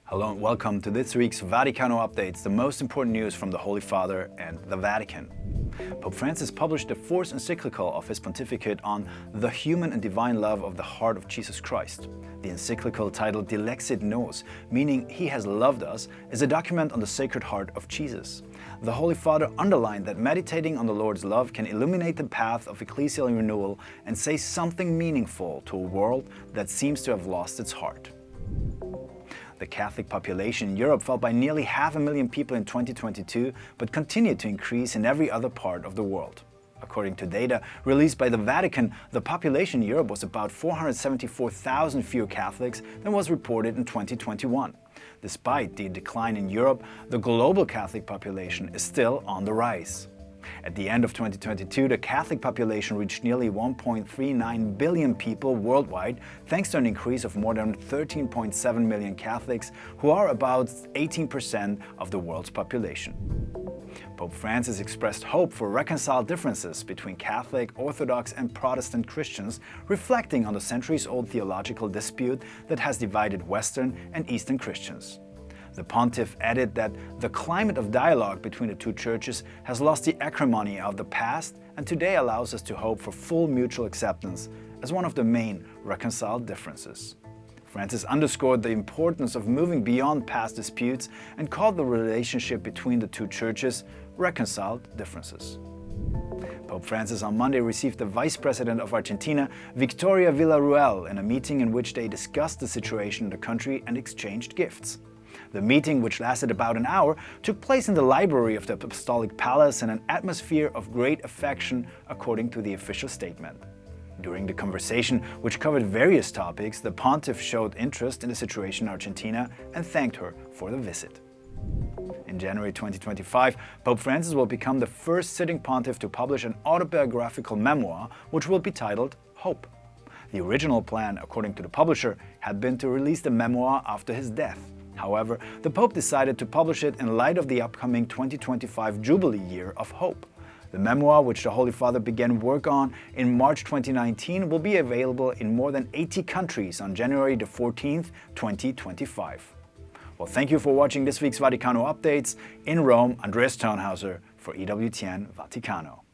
Hello and welcome to this week's Vaticano Updates, the most important news from the Holy Father and the Vatican. Pope Francis published the fourth encyclical of his pontificate on the human and divine love of the heart of Jesus Christ. The encyclical, titled Dilexit Nos, meaning He has loved us, is a document on the Sacred Heart of Jesus. The Holy Father underlined that meditating on the Lord's love can illuminate the path of ecclesial renewal and say something meaningful to a world that seems to have lost its heart. The Catholic population in Europe fell by nearly 500,000 people in 2022, but continued to increase in every other part of the world. According to data released by the Vatican, the population in Europe was about 474,000 fewer Catholics than was reported in 2021. Despite the decline in Europe, the global Catholic population is still on the rise. At the end of 2022, the Catholic population reached nearly 1.39 billion people worldwide, thanks to an increase of more than 13.7 million Catholics, who are about 18% of the world's population. Pope Francis expressed hope for reconciled differences between Catholic, Orthodox and Protestant Christians, reflecting on the centuries-old theological dispute that has divided Western and Eastern Christians. The pontiff added that the climate of dialogue between the two churches has lost the acrimony of the past and today allows us to hope for full mutual acceptance as one of the main reconciled differences. Francis underscored the importance of moving beyond past disputes and called the relationship between the two churches reconciled differences. Pope Francis on Monday received the Vice President of Argentina, Victoria Villarruel, in a meeting in which they discussed the situation in the country and exchanged gifts. The meeting, which lasted about an hour, took place in the library of the Apostolic Palace in an atmosphere of great affection, according to the official statement. During the conversation, which covered various topics, the pontiff showed interest in the situation in Argentina and thanked her for the visit. In January 2025, Pope Francis will become the first sitting pontiff to publish an autobiographical memoir, which will be titled Hope. The original plan, according to the publisher, had been to release the memoir after his death. However, the Pope decided to publish it in light of the upcoming 2025 Jubilee Year of Hope. The memoir, which the Holy Father began work on in March 2019, will be available in more than 80 countries on January 14th, 2025. Well, thank you for watching this week's Vaticano Updates. In Rome, Andreas Turnhauser for EWTN Vaticano.